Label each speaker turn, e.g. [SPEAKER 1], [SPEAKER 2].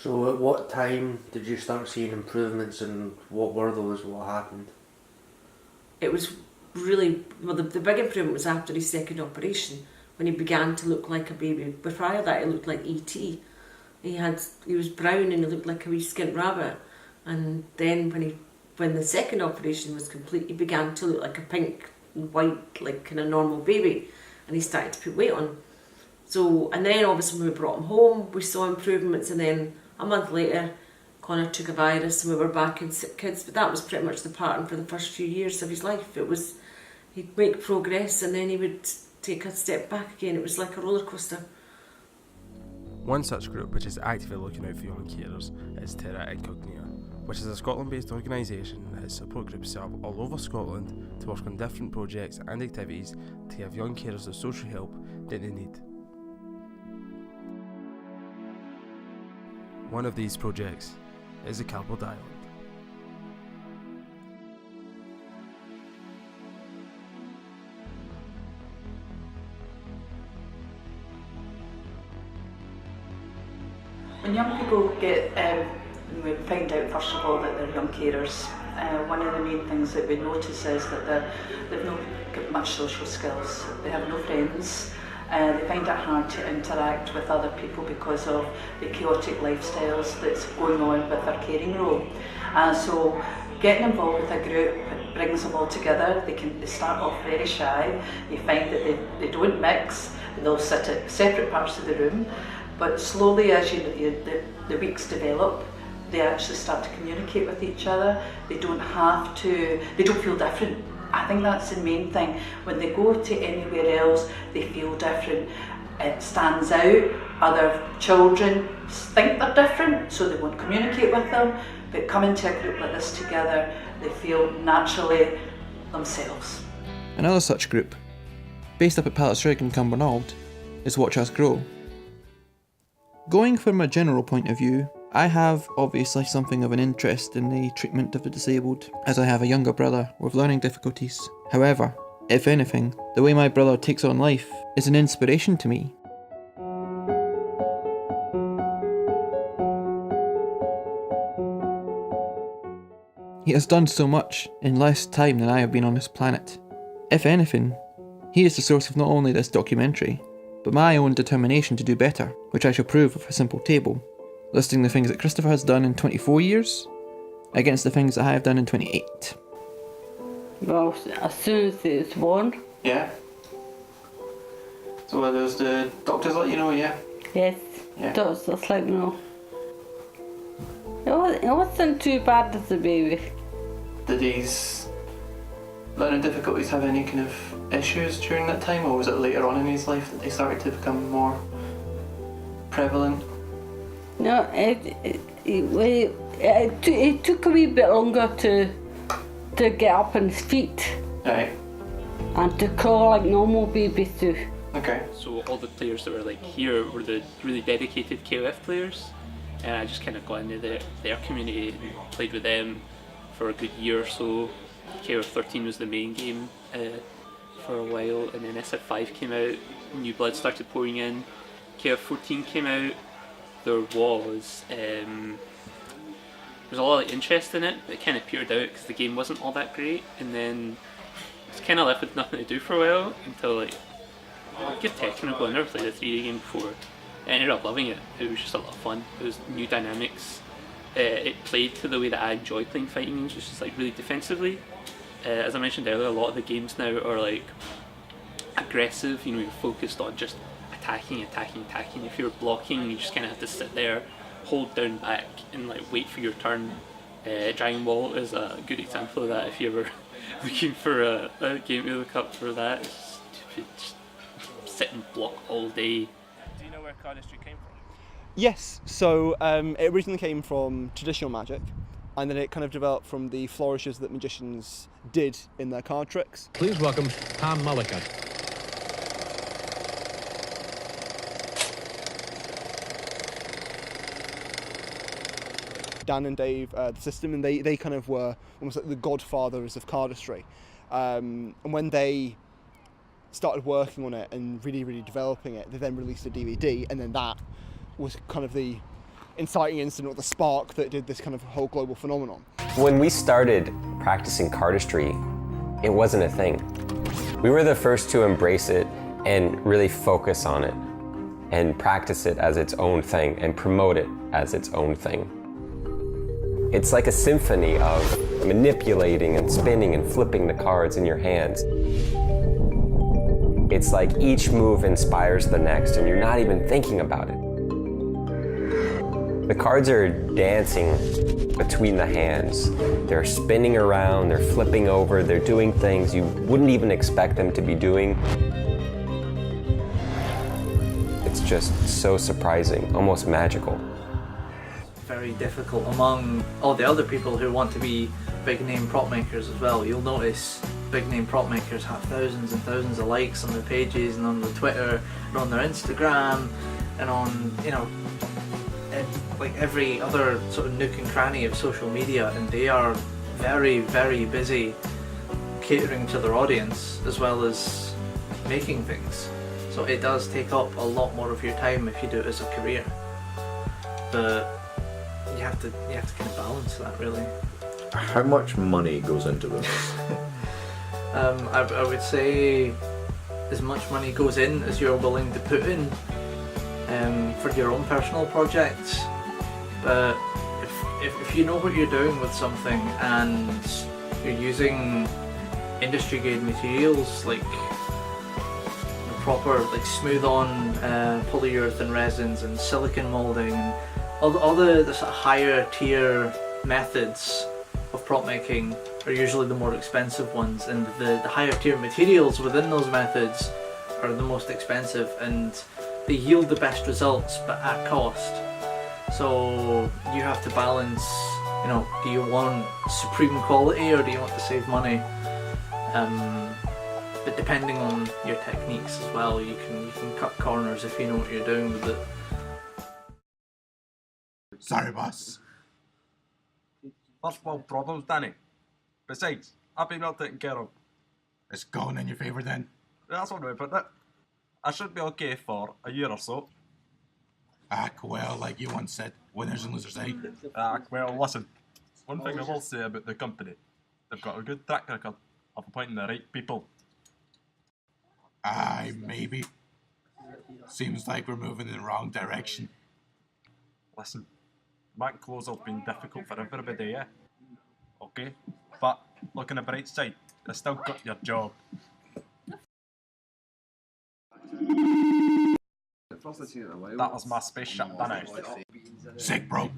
[SPEAKER 1] So at what time did you start seeing improvements, and what were those? What happened?
[SPEAKER 2] It was really, well, the big improvement was after his second operation, when he began to look like a baby. But prior to that, he looked like E.T. He was brown and he looked like a wee skint rabbit. And then when the second operation was complete, he began to look like a pink and white, like kind of normal baby, and he started to put weight on. So, and then obviously when we brought him home, we saw improvements, and then a month later, Connor took a virus and we were back in sick kids. But that was pretty much the pattern for the first few years of his life. It was, he'd make progress and then he would take a step back again. It was like a roller coaster.
[SPEAKER 3] One such group which is actively looking out for young carers is Terra Incognita, which is a Scotland-based organisation that has support groups set up all over Scotland to work on different projects and activities to give young carers the social help that they need. One of these projects is the Cardboard Island.
[SPEAKER 4] When young people we find out first of all that they're young carers, one of the main things that we notice is that they've not got much social skills, they have no friends, they find it hard to interact with other people because of the chaotic lifestyles that's going on with their caring role. So getting involved with a group brings them all together. They start off very shy, they find that they don't mix, they'll sit at separate parts of the room. But slowly, as the weeks develop, they actually start to communicate with each other. They don't feel different. I think that's the main thing. When they go to anywhere else, they feel different. It stands out. Other children think they're different, so they won't communicate with them. But coming to a group like this together, they feel naturally themselves.
[SPEAKER 5] Another such group, based up at Palletstrike in Cumbernauld, is Watch Us Grow. Going from a general point of view, I have obviously something of an interest in the treatment of the disabled, as I have a younger brother with learning difficulties. However, if anything, the way my brother takes on life is an inspiration to me. He has done so much in less time than I have been on this planet. If anything, he is the source of not only this documentary, but my own determination to do better, which I shall prove with a simple table, listing the things that Christopher has done in 24 years against the things that I have done in 28.
[SPEAKER 6] Well, as soon as he was born.
[SPEAKER 5] Yeah. So were those the doctors let you know, yeah?
[SPEAKER 6] Yes,
[SPEAKER 5] Yeah.
[SPEAKER 6] doctors let me know. It wasn't too bad as a baby.
[SPEAKER 5] Did his learning difficulties have any kind of issues during that time, or was it later on in his life that they started to become more prevalent?
[SPEAKER 6] No, it took a wee bit longer to get up on his feet.
[SPEAKER 5] Right.
[SPEAKER 6] And to crawl like normal babies do.
[SPEAKER 5] Okay.
[SPEAKER 7] So all the players that were like here were the really dedicated KOF players, and I just kind of got into their community and played with them for a good year or so. KOF 13 was the main game for a while, and then SF5 came out, new blood started pouring in. KOF 14 came out. There was a lot of interest in it, but it kind of petered out because the game wasn't all that great, and then I was kind of left with nothing to do for a while until like, I'll give Tekken a go. I never played a 3D game before. I ended up loving it. It was just a lot of fun. It was new dynamics. It played to the way that I enjoy playing fighting games, which is like really defensively. As I mentioned earlier, a lot of the games now are like aggressive. You know, you're focused on just attacking. If you're blocking, you just kind of have to sit there, hold down back, and like wait for your turn. Dragon Ball is a good example of that. If you're ever looking for a game to look up for that, just sit and block all day.
[SPEAKER 8] Do you know where cardistry came from?
[SPEAKER 9] Yes, so it originally came from traditional magic, and then it kind of developed from the flourishes that magicians did in their card tricks.
[SPEAKER 10] Please welcome Tom Mullican.
[SPEAKER 9] Dan and Dave, the system, and they kind of were almost like the godfathers of cardistry. And when they started working on it and really developing it, they then released a DVD, and then that was kind of the inciting incident or the spark that did this kind of whole global phenomenon.
[SPEAKER 11] When we started practicing cardistry, it wasn't a thing. We were the first to embrace it and really focus on it and practice it as its own thing and promote it as its own thing. It's like a symphony of manipulating and spinning and flipping the cards in your hands. It's like each move inspires the next and you're not even thinking about it. The cards are dancing between the hands. They're spinning around, they're flipping over, they're doing things you wouldn't even expect them to be doing. It's just so surprising, almost magical.
[SPEAKER 12] Very difficult among all the other people who want to be big name prop makers as well. You'll notice big name prop makers have thousands and thousands of likes on their pages and on their Twitter and on their Instagram and on, you know, like every other sort of nook and cranny of social media, and they are very, very busy catering to their audience as well as making things. So it does take up a lot more of your time if you do it as a career. But you have to kind of balance that, really.
[SPEAKER 13] How much money goes into this?
[SPEAKER 12] I would say as much money goes in as you're willing to put in for your own personal projects. But if you know what you're doing with something and you're using industry grade materials like the proper, like smooth on polyurethane resins and silicon molding and all the sort of higher tier methods of prop making are usually the more expensive ones, and the higher tier materials within those methods are the most expensive, and they yield the best results but at cost. So you have to balance, you know, do you want supreme quality or do you want to save money? But depending on your techniques as well, you can cut corners if you know what you're doing with it.
[SPEAKER 14] Sorry, boss.
[SPEAKER 15] First world problems, Danny. Besides, I've been well taken care of.
[SPEAKER 14] It's going in your favour then?
[SPEAKER 15] That's one way of putting it. I should be okay for a year or so.
[SPEAKER 14] Well, like you once said, winners and losers, eh?
[SPEAKER 15] Well, listen. One thing I will say about the company, they've got a good track record of appointing the right people.
[SPEAKER 14] Maybe. Seems like we're moving in the wrong direction.
[SPEAKER 15] Listen, bank close have been difficult for everybody, yeah? Okay, but look on the bright side, you still got your job. That was my spaceship, done it?
[SPEAKER 14] Sick, bro.